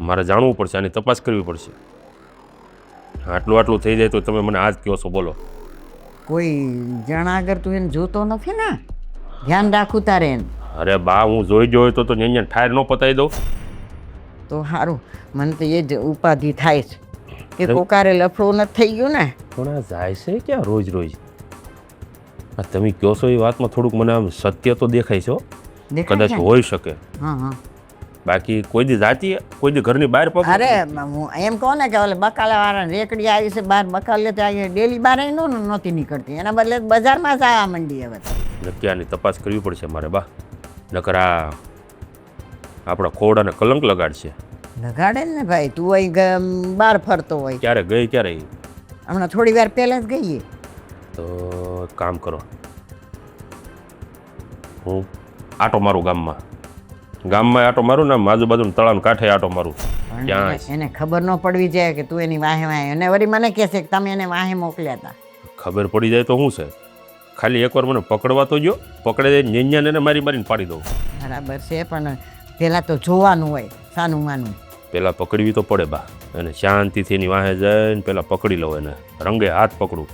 મારે જાણવું પડશે, આની તપાસ કરવી પડશે. આટલું થઈ જાય તો તમે મને આજ કહો છો? બોલો. કોઈ જણા આગળ તું એને જોતો નથી ને? ધ્યાન રાખું તારે એને. અરે બા, હું જોઈ ગયો હોય તો અહીંયા ઠાર ન પતાવી દઉં? તો સારું, મને તો એ જ ઉપાધિ થાય છે કે કોકારે લફડું નથી થઈ ગયું ને. પણ આ જાય છે ક્યાં રોજ રોજ? આ તમે કહો છો એ વાતમાં થોડુંક મને આમ સત્ય તો દેખાય છે હો. દેખાય કદાચ છે? હોઈ શકે. હા હા. બાકી કોઈ દી જાતી કોઈ દી ઘરની બહાર પગ અરે હું એમ કહું ને કે ઓલે બકાલા વાળા રેકડી આવી છે બહાર બકાલ લેતે આવી ડેલી બહાર નહોતી નીકળતી, એના બદલે બજારમાં જ આવવા માંડી હવે. નક્કી આની તપાસ કરવી પડશે મારે બા. નકર આ આપણા ખોડાને કલંક લગાડશે. લગાડે ને ભાઈ, તું અહીં બહાર ફરતો હોય. ક્યારે ગઈ ક્યારે? હમણાં થોડી વાર પહેલા જ ગઈએ. તો એક કામ કરો, હું આટો મારું ગામમાં આટો મારું ને આજુબાજુ તળાવ કાંઠે આટો મારું. પણ ક્યાં? એને ખબર ન પડવી જાય કે તું એની વાહે વાહે, અને વળી મને કહેશે કે તમે એને વાહે મોકલ્યા હતા. ખબર પડી જાય તો શું છે? ખાલી એકવાર મને પકડવા તો જો, પકડે જાય નેન્યાને એને મારીને પાડી દઉં. બરાબર છે, પણ પહેલાં તો જોવાનું હોય સાનું માનું. પહેલાં પકડવી તો પડે બા, અને શાંતિથી એની વાહે જઈને પહેલાં પકડી લઉં, એને રંગે હાથ પકડું.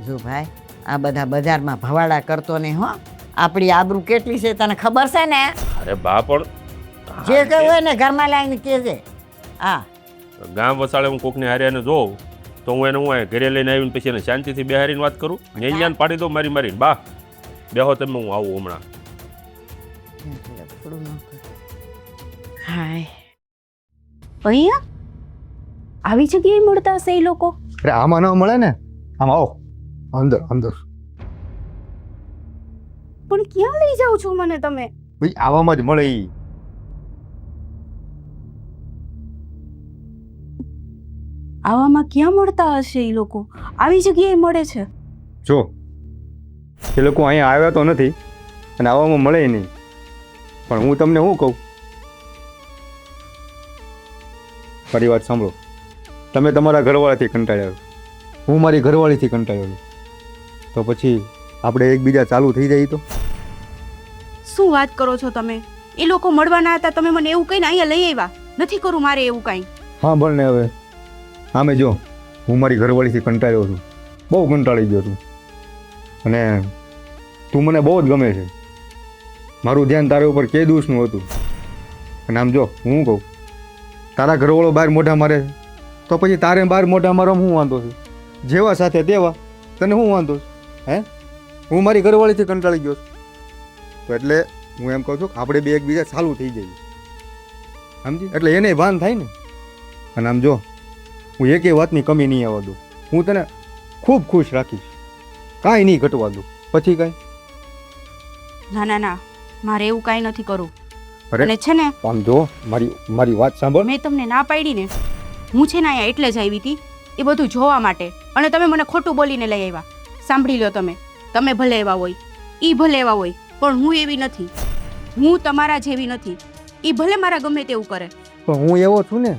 જો ભાઈ, આ બધા બજારમાં ભવાડા કરતો નહીં હો. આપણી આબરૂ કેટલી છે તને ખબર છે ને? અરે બા પણ જે કહ્યું હોય ને ઘરમાં લાવીને કહેજે. હા, ગામ વસાડે હું કોકને હાર્યાને જોઉં તો હું એને ઘરે લઈને આવીને પછી એને શાંતિથી બેહારીને વાત કરું. નેન્યાને પાડી દઉં મારીને. બા બેહો તમે, હું આવું હમણાં. હાય, અહીંયા આવી જગ્યાએ મળતા હશે એ લોકો? અરે આમાં ન મળે ને, આમ આવો અંદર અંદર. પણ ક્યાં લઈ જાઓ છો મને તમે? ભાઈ આવામાં જ મળે ઈ. આવામાં ક્યાં મળતા હશે એ લોકો? આવી જગ્યાએ મળે છે? જો એ લોકો અહીંયા આવ્યા તો નથી અને આવામાં મળે નહીં, પણ હું તમને શું કહું, મારી વાત સાંભળો. તમે તમારા ઘરવાળાથી કંટાળ્યા છો, હું મારી ઘરવાળીથી કંટાળ્યો છું, તો પછી આપણે એકબીજા ચાલુ થઈ જાય તો? શું વાત કરો છો તમે? એ લોકો મળવાના હતા, તમે મને એવું કહીને અહીંયા લઈ આવ્યા. નથી કરું મારે એવું કાંઈ. હા ભણ ને હવે આમે જો, હું મારી ઘરવાળીથી કંટાળ્યો છું, બહુ કંટાળી ગયો છું, અને તું મને બહુ જ ગમે છે. મારું ધ્યાન તારા ઉપર કે દૂષનું હતું, અને આમ જો હું કહું, તારા ઘરવાળો બહાર મોઢા મારે છે તો પછી તારે બહાર મોઢા મારવામાં શું વાંધો છે? જેવા સાથે તેવા, તને શું વાંધો છે? હે, હું મારી ઘરવાળીથી કંટાળી ગયો છું, તો એટલે હું એમ કહું છું કે આપણે બે એકબીજા ચાલુ થઈ જઈએ, સમજી? એટલે એને ભાન થાય ને. અને આમ જો, હું એકેય વાતની કમી નહીં આવવા દઉં, હું તને ખૂબ ખુશ રાખીશ, કાંઈ નહીં ઘટવા દઉં. પછી કાંઈ? ના ના ના, મારે એવું કાંઈ નથી કરવું. અરે અને છે ને, આમ જો, મારી વાત સાંભળ. મેં તમને ના પાડી ને, હું છે ને અહીંયા એટલે જ આવી હતી એ બધું જોવા માટે, અને તમે મને ખોટું બોલીને લઈ આવ્યા. સાંભળી લો, તમે ભલે એવા હોય, એ ભલે એવા હોય, પણ હું એવી નથી. હું તમારા જેવી નથી. એ ભલે મારા ગમે તેવું કરે, પણ હું એવો છું ને,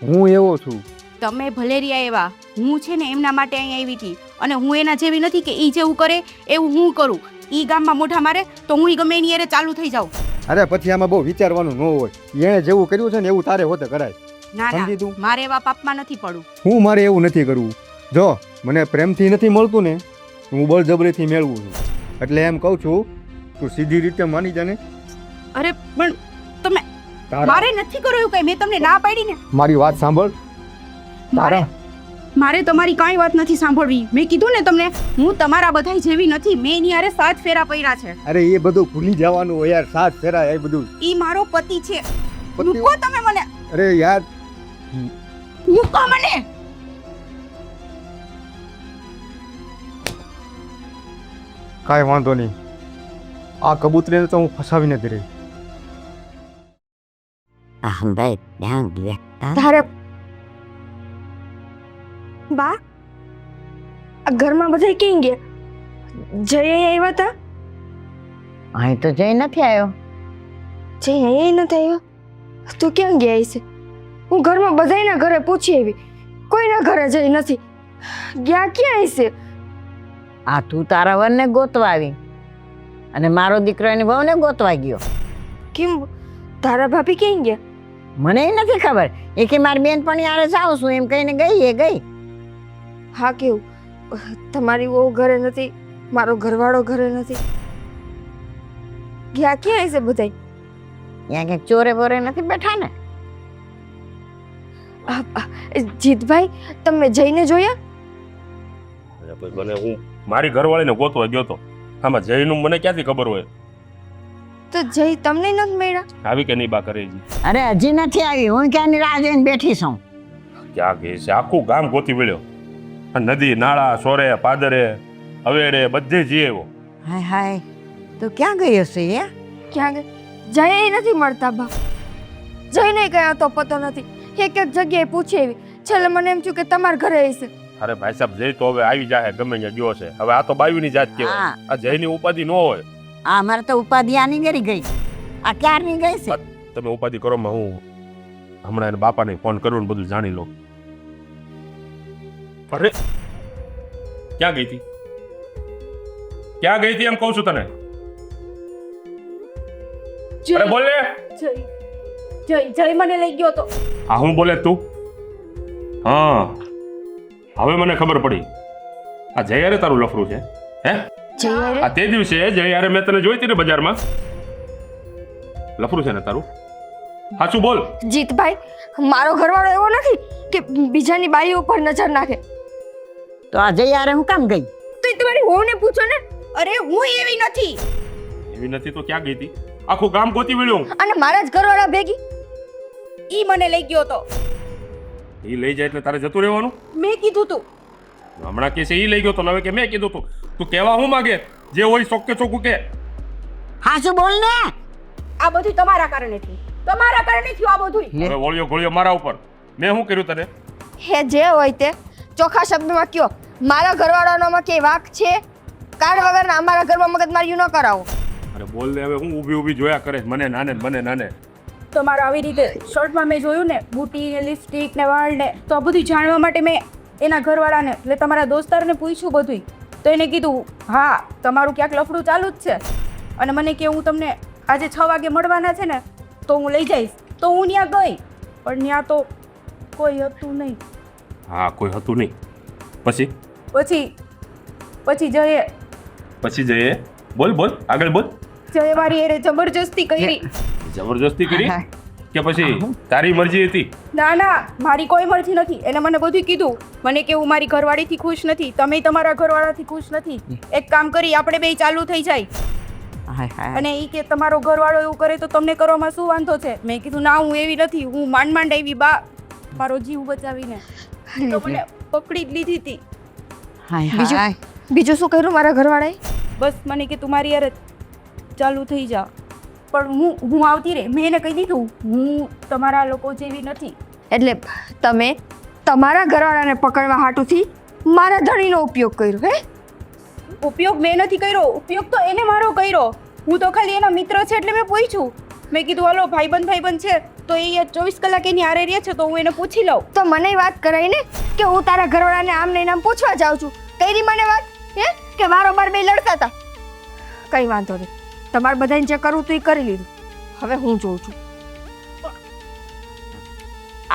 હું એવો છું. તમે ભલે રહ્યા એવા, હું છે ને એમના માટે અહીંયા આવી હતી, અને હું એના જેવી નથી કે એ જેવું કરે એવું હું કરું. એ ગામમાં મોઢા મારે તો હું ગમે એની હારે ચાલુ થઈ જાઉં. અરે પછી આમાં બહુ વિચારવાનું ન હોય, એણે જેવું કર્યું છે ને એવું તારે હોતે કરાય. ના સમજી ના, તું? મારે એવા પાપમાં નથી પડવું. હું મારે એવું નથી કરવું. જો મને પ્રેમથી નથી મળતું ને, હું બળજબરીથી મેળવું છું. એટલે એમ કહું છું, તું સીધી રીતે માની જા ને. અરે પણ તમે, તારા- મારે નથી કરવું એવું કઈ. મેં તમને ના પાડી ને. મારી વાત સાંભળ. મારે મારે તમારી કાંઈ વાત નથી સાંભળવી. મેં કીધું ને તમને, હું તમારા બધાય જેવી નથી. મેં એની હારે 7 ફેરા પડ્યા છે. અરે એ બધું ભૂલી જવાનું હોય યાર, 7 ફેરા એ બધું. ઈ મારો પતિ છે. પતિ? મૂકો તમે મને, અરે યાર, મૂકો મને. કાંઈ વાંધો નહીં, આ કબૂતરીને તો હું ફસાવી નથી રહી. હા ભાઈ, ધ્યાન રાખતા. તારે બા, આ ઘરમાં બધા ક્યાં ગયા? જય અહીંયા આવ્યા હતા? અહીં તો જઈ નથી આવ્યો. જય અહીંયા નથી આવ્યો તો ક્યાં ગયા છે? હું ઘરમાં બધાયના ઘરે પૂછી આવી, કોઈના ઘરે જઈ નથી. ગયા ક્યાં છે? આ તું તારા વરને ગોતવા આવી અને મારો દીકરો એની વહુને ગોતવા ગયો. કેમ તારા ભાભી ક્યાં ગયા? મને નથી ખબર. એ કે મારી બેનપણી હારે જાઉં છું એમ કહીને ગઈ એ ગઈ. હા કેવું? તમારી વહુ ઘરે નથી, મારો ઘરવાળો ઘરે નથી. ગયા ક્યાં છે બધાય? ત્યાં ક્યાંક ચોરે બોરે નથી બેઠા ને? જીતભાઈ તમે જઈને જોયા? અરે ભાઈ મને હું મારી ઘરવાળીને ગોતવા ગયો તો આમાં જયનું મને ક્યાંથી ખબર હોય? તો જય તમને નથી મળ્યા? આવી કે નહીં બા કરે જી? અરે હજી નથી આવી. હું ક્યાંની રાહ જોઈને બેઠી છું. ક્યાં ગઈ છે? આખું ગામ ગોતી વળ્યો. આ નદી નાળા સોરે પાદરે હવેડે બધે જઈ આવ્યો. હાય હાય, તો ક્યાં ગઈ હશે એ? ક્યાં ગયા? જય નથી મળતા બા. જઈને ગયા તો પતો નથી. એક એક જગ્યાએ પૂછી આવી, છેલ્લે મને એમ થયું કે તમારા ઘરે હશે. અરે ભાઈ સાહેબ જય તો હવે આવી જાય ગમે ત્યાં ગયો છે. હવે આ તો બાયુની જાત કહેવાય. હા. આ જયની ઉપાધિ ન હોય. આ મારે તો ઉપાધિ આની ઘરી ગઈ. આ ક્યારની ગઈ છે? તમે ઉપાધિ કરો માં હું હમણાં એના બાપાને ફોન કરું ને બધું જાણી લઉં. અરે ક્યાં ગઈ હતી? ક્યાં ગઈ હતી એમ કહું છું તને. અરે બોલ ને. જય મને લઈ ગયો તો. આ હું બોલે તું? હા હવે મને ખબર પડી. આ જય યારે તારું લફરું છે હે? જય આ તે દિવસે જય યારે મેં તને જોઈ હતી ને બજારમાં. લફરું છે ને તારું? સાચું બોલ. જીતભાઈ મારો ઘરવાળો એવો નથી કે બીજાની બાઈ ઉપર નજર નાખે. તો આ જઈ યારે હું કામ ગઈ? તો એ તમારી વહુને પૂછો ને. અરે હું એવી નથી. એવી નથી તો ક્યાં ગઈ હતી? આખું ગામ ગોતી વળ્યો હું. અને મારા જ ઘરવાળા ભેગી ઈ મને લઈ ગયો તો. એ લઈ જાય એટલે તારે જતું રહેવાનું? મેં કીધું તું. હમણાં કે છે એ લઈ ગયો તો હવે કે મેં કીધું તું. તું કહેવા હું માંગે? જે હોય ચોખ્ખે ચોખ્ખું કે. હા શું બોલ ને? આ બધું તમારા કારણે થયું. તમારા કારણે થયું આ બધું. હવે વળ્યો ગોળ્યો મારા ઉપર. મેં શું કર્યું તને? હે જે હોય તે ચોખ્ખા શબ્દમાં કયો. મારા ઘરવાળાનોમાં કે વાક છે? કારણ વગરના અમારા ઘરમાં મગજમારી ન કરાવો. અરે બોલ ને હવે હું ઊભી ઊભી જોયા કરે છે. મને નાને મને નાને. તમારો આવી રીતે શર્ટમાં મેં જોયું ને બુટી ને લિપસ્ટિક ને વાળ ને, તો આ બધું જાણવા માટે મેં એના ઘરવાળાને એટલે તમારા દોસ્તારને પૂછ્યું બધું. તો એને કીધું હા તમારું ક્યાંક લફડું ચાલુ જ છે અને મને કે હું તમને આજે 6 વાગે મળવાના છે ને તો હું લઈ જઈશ. તો હું ત્યાં ગઈ પણ ત્યાં તો કોઈ હતું નહીં. હા કોઈ હતું નહીં. પછી પછી જયે જઈએ. બોલ બોલ આગળ બોલ. જયે મારી એરે જબરજસ્તી કરી. જબરજસ્તી કરી કે પછી તારી મરજી હતી? ના મારી કોઈ મરજી નથી. એને મને બધું કીધું. મને કે હું મારી ઘરવાળીથી ખુશ નથી, તમે તમારા ઘરવાળાથી ખુશ નથી. એક કામ કરી આપણે બે ચાલુ થઈ જાય. અને ઈ કે તમારો ઘરવાળો એવું કરે તો તમને કરવામાં શું વાંધો છે? મેં કીધું ના હું એવી નથી, હું માંડ આવી બા મારો જીવ બચાવીને. તો મને પકડી જ લીધી હતી. બીજું શું કર્યું મારા ઘરવાળાએ? બસ મને કે તું મારી યાર ચાલુ થઈ જા. પણ હું આવતી રહે. મેં એને કહી દીધું હું તમારા લોકો જેવી નથી. એટલે તમે તમારા ઘરવાળાને પકડવા હાટુથી મારા ધણીનો ઉપયોગ કર્યો હે? ઉપયોગ મેં નથી કર્યો. ઉપયોગ તો એને મારો કર્યો. હું તો ખાલી એના મિત્ર છે એટલે મેં પૂછ્યું. મેં કીધું હાલો ભાઈબંધ છે તો એ 24 કલાક એની હારે રહે છે તો હું એને પૂછી લઉં. તો મને વાત કરાઈ ને કે હું તારા ઘરવાળાને આમ ને આમ પૂછવા જાઉં છું. કઈ મને વાત હે કે વારોબાર બે લડતા હતા. કઈ વાંધો નહીં, તમારે બધાને જે કરવું તો એ કરી લીધું. હવે હું જોઉં છું.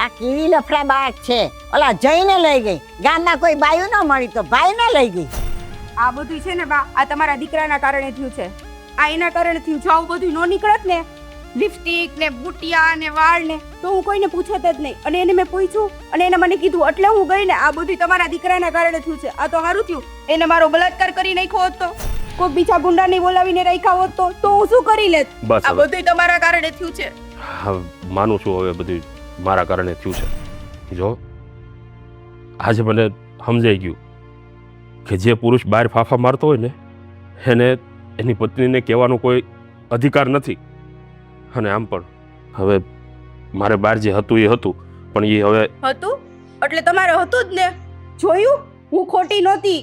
આ કેવી લફડા બાગ છે. ઓલા જઈને લઈ ગઈ. ગામમાં કોઈ બાયું ન મળી તો ભાઈને લઈ ગઈ. આ બધું છે ને બા આ તમારા દીકરાના કારણે થયું છે. આ એના કારણે થયું છે. આવું બધું ન નીકળત ને લિપસ્ટિક ને બુટિયા ને વાળ ને તો હું કોઈને પૂછત જ નહીં. અને એને મેં પૂછ્યું અને એને મને કીધું એટલે હું ગઈ ને. આ બધું તમારા દીકરાના કારણે થયું છે. આ તો સારું થયું. એને મારો બલાત્કાર કરી નાખ્યો હોત તો, કોઈ બીજા ગુંડાને બોલાવીને રાખ્યા હોત તો હું શું કરી લેત? બસ આ બધું તમારા કારણે થયું છે. હા માનું છું હવે બધું મારા કારણે થયું છે. જો આજે મને સમજાઈ ગયું કે જે પુરુષ બહાર ફાફા મારતો હોય ને એને એની પત્નીને કહેવાનો કોઈ અધિકાર નથી. અને આમ પણ હવે મારે બહાર જે હતું એ હતું પણ એ હવે હતું એટલે તમારે હતું જ ને. જોયું હું ખોટી નહોતી.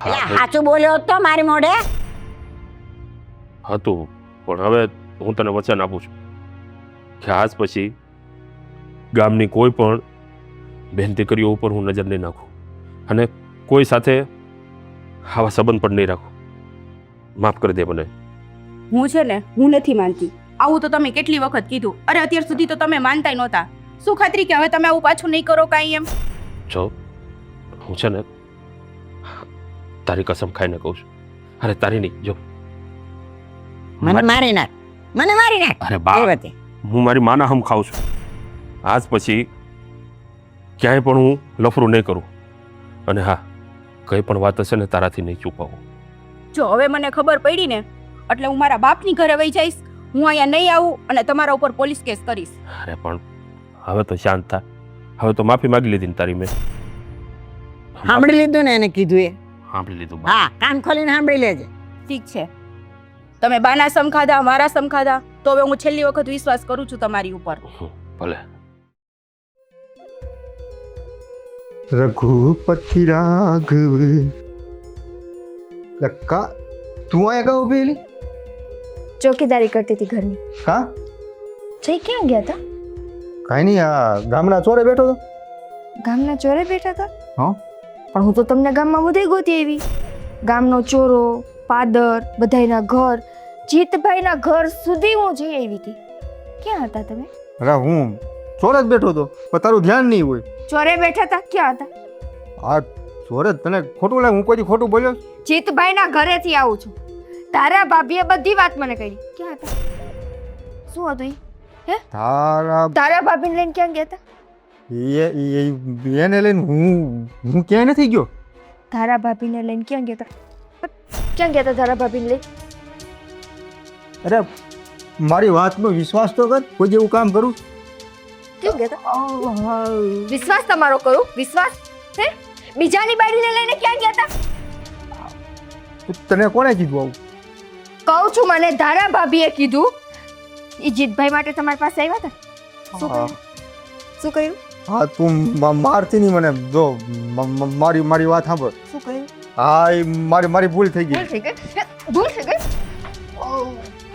એટલે સાચું બોલ્યો તો મારી મોઢે. હતું, પણ હવે હું તને વચન આપું છું કે આજ પછી ગામની કોઈ પણ બેન દીકરીઓ ઉપર હું નજર નહીં નાખું અને કોઈ સાથે આવા સંબંધ પણ નહીં રાખું. માફ કરી દે મને. હું છે ને હું નથી માનતી. આવું તો તમે કેટલી વખત કીધું. અરે અત્યાર સુધી તો તમે માનતાય નહોતા. શું ખાતરી કે હવે તમે આવું પાછું નહીં કરો કાંઈ એમ? જો હું છે ને તારી કસમ ખાઈને કહું છું. અરે તારી નહીં, જો મને મારી નાખ, મને મારી નાખ. અરે બા, એ વતે. હું મારી માના હમ ખાઉં છું. આજ પછી ક્યાંય પણ હું લફરું નહીં કરું અને હા, કંઈ પણ વાત હશે ને તારાથી નહીં છુપાવું. જો હવે મને ખબર પડી ને એટલે હું મારા બાપની ઘરે વહી જઈશ. હું અહીંયા નહીં આવું અને તમારા ઉપર પોલીસ કેસ કરીશ. અરે પણ હવે તો શાંત થા. હવે તો માફી માંગી લીધી ને તારી મેં. સાંભળી લીધું ને એને કીધું એ. સાંભળી લીધું બા. હા, કાન ખોલીને સાંભળી લેજે. ઠીક છે, તમે બાના સમ ખાધા, મારા સમ ખાધા, તો હવે હું છેલ્લી વખત વિશ્વાસ કરું છું તમારી ઉપર. ભલે. રઘુપતિ રાઘવ લક્કા તું અહીંયા કહું પેલી ચોકીદારી કરતી હતી ઘરની. હા જઈ ક્યાં ગયા હતા? કાંઈ નહીં, આ ગામના ચોરે બેઠો હતો. ગામના ચોરે બેઠા હતા? હા. પણ હું તો તમને ગામમાં બધે ગોતી આવી. ગામનો ચોરો, પાદર, બધાયના ઘર, જીતભાઈના ઘર સુધી હું જઈ આવી હતી. ક્યાં હતા તમે? અરે હું ચોરે જ બેઠો હતો, પણ તારું ધ્યાન નહીં હોય. ચોરે બેઠા હતા? ક્યાં હતા? આ ચોરે જ તને ખોટું લાગે? હું કોઈ દી ખોટું બોલ્યો? જીતભાઈના ઘરેથી આવું છું. તારા ભાભીએ બધી વાત મને કહી. ક્યાં હતા? શું હતું ઈ? હે? તારા ભાભીને લઈને ક્યાં ગયા હતા? એને લઈને હું ક્યાંય નથી ગયો. તારા ભાભીને લઈને ક્યાં ગયા હતા? ક્યાં ગયા હતા તારા ભાભીને લઈ? અરે મારી વાતનો વિશ્વાસ તો કર. કોઈ જેવું કામ કરું? ક્યાં ગયા હતા? વિશ્વાસ તમારો કરું? વિશ્વાસ? હે? બીજાની બાળીને લઈને ક્યાં ગયા હતા? તને કોણે કીધું આવું? કહું છું, મને ધારા ભાભીએ કીધું. ઈ જીતભાઈ માટે તમારી પાસે આવ્યા હતા? શું કર્યું? શું કર્યું? હા, તું મારતી નહીં મને. જો મારી વાત સાંભળ. શું કર્યું? હા, એ મારી ભૂલ થઈ ગઈ. ભૂલ થઈ ગઈ? ભૂલ થઈ ગઈ?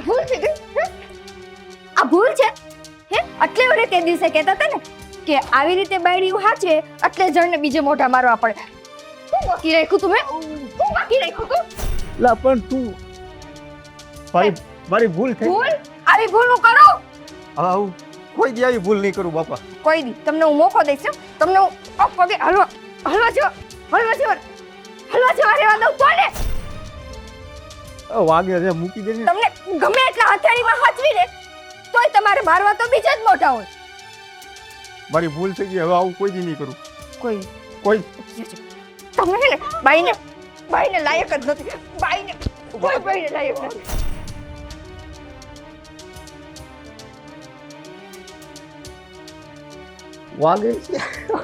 ભૂલ થઈ ગઈ? હે? આ ભૂલ છે? હે? એટલે ઓલે તે દિવસે કહેતા હતા ને કે આવી રીતે બાયડી હાચે એટલે જણને બીજે મોઢા મારવા પડે. શું બાકી રાખ્યું તમે? શું બાકી રાખ્યું તું? લા પણ તું મારી ભૂલ થઈ. ભૂલ? આવી ભૂલ હું કરું? આવું કોઈ દી આવી ભૂલ નહીં કરું બાપા. કોઈ દી તમને હું મોકો દઈશ હો. તમને હું પગે હલવા જેવા રહેવા દઉં તો ને. વાગે છે, મૂકી દેજે. તમને ગમે એટલા હથેળીમાં હાચવી ને તોય તમારે મારવા તો બીજા જ મોઢા હોય. મારી ભૂલ થઈ ગઈ, હવે આવું કોઈ દી નહીં કરું. કોઈ તમને છે ને બાઈને લાયક જ નથી. બાઈને લાયક નથી. વાગે છે.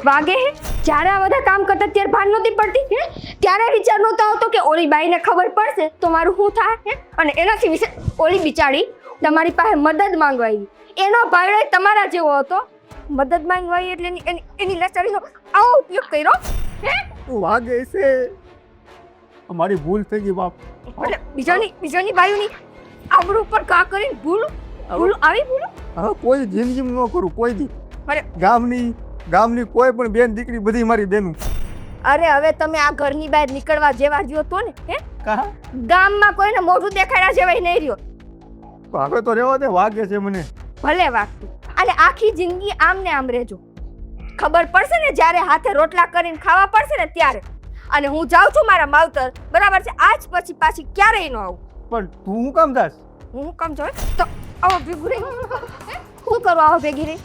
વાગે હે? જ્યારે આ બધા કામ કરતા ત્યારે ભાન નહોતી પડતી હે? ત્યારે વિચાર નહોતો આવતો કે ઓલી બાઈને ખબર પડશે તો મારું શું થાય હે? અને એનાથી વિશે ઓલી બિચારી તમારી પાસે મદદ માંગવા આવી. એનો ભાઈડો તમારા જેવો હતો. મદદ માંગવા આવી એટલે એની લાચારીનો આવો ઉપયોગ કર્યો હે? વાગે છે. અમારી ભૂલ થઈ ગઈ બાપ. એટલે બીજાની બાયુની આબરૂ ઉપર ઘા કરીને ભૂલ આવી ભૂલ હવે કોઈ જિંદગીમાં ન કરું કોઈ દી. અરે ગામની કોઈ પણ બેન દીકરી બધી મારી બેનું. અરે હવે તમે આ ઘરની બહાર નીકળવા જેવા રહ્યો તો ને હે? કા ગામમાં કોઈને મોઢું દેખાડ્યા જેવાય નહીં રહ્યો. હવે તો રહેવા દે. વાગે છે મને. ભલે વાગતું. અને આખી જિંદગી આમ ને આમ રહેજો. ખબર પડશે ને જ્યારે હાથે રોટલા કરીને ખાવા પડશે ને ત્યારે. અને હું જાઉં છું મારા માવતર, બરાબર છે? આજ પછી પાછી ક્યારેય ન આવું. પણ તું હું કામ દાસ? હું કામ જોઈ તો આવો ભેગું રહી શું કરું? આવો ભેગી રહી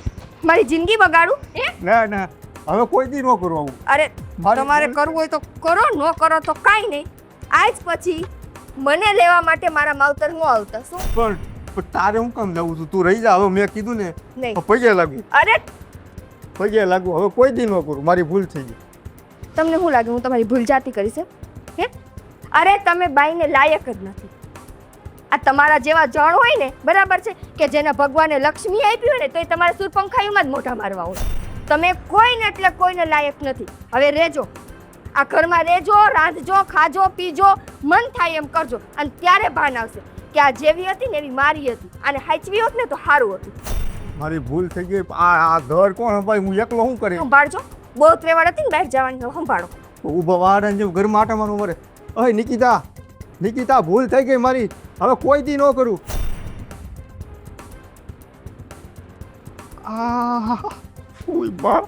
મારી જિંદગી બગાડું હે? ના હવે કોઈ દી ન કરું આવું. અરે તમારે કરવું હોય તો કરો, ન કરો તો કાંઈ નહીં. આજ પછી મને લેવા માટે મારા માવતર હું આવતા. શું પણ તારે હું કામ જવું છું? તું રહી જા. હવે મેં કીધું ને નહીં. પગે લાગુ. અરે પગે લાગુ. હવે કોઈ દી ન કરું. મારી ભૂલ થઈ ગઈ. તમને શું લાગે હું તમારી ભૂલ જાતી કરીશ હે? અરે તમે બાઈને લાયક જ નથી. આ તમારા જેવા જણ હોય ને, બરાબર છે, કે જેને ભગવાને લક્ષ્મી આપી હોય ને તોય તમારે સુરપંખાયુમાં જ મોઢા મારવા હોય. તમે કોઈને એટલે કોઈને લાયક નથી. હવે રહેજો. આ ઘરમાં રહેજો, રાંધજો, ખાજો, પીજો, મન થાય એમ કરજો. અને ત્યારે ભાન આવશે કે આ જેવી હતી ને એવી મારી હતી, અને હાચવી હોત ને તો સારું હતું. મારી ભૂલ થઈ ગઈ. આ ઘર કોણ ભાઈ? હું એકલો શું કરી? સંભાળજો. બહુ ત્રેવાડ હતી ને બહાર જવાની, સંભાળો. ઊભા વાળા જેમ ઘરમાં આટા મારવું પડે. અય નિકિતા, નિકિતા, ભૂલ થઈ ગઈ મારી. હવે કોઈ દી ન કરું. આ ઉઈ બા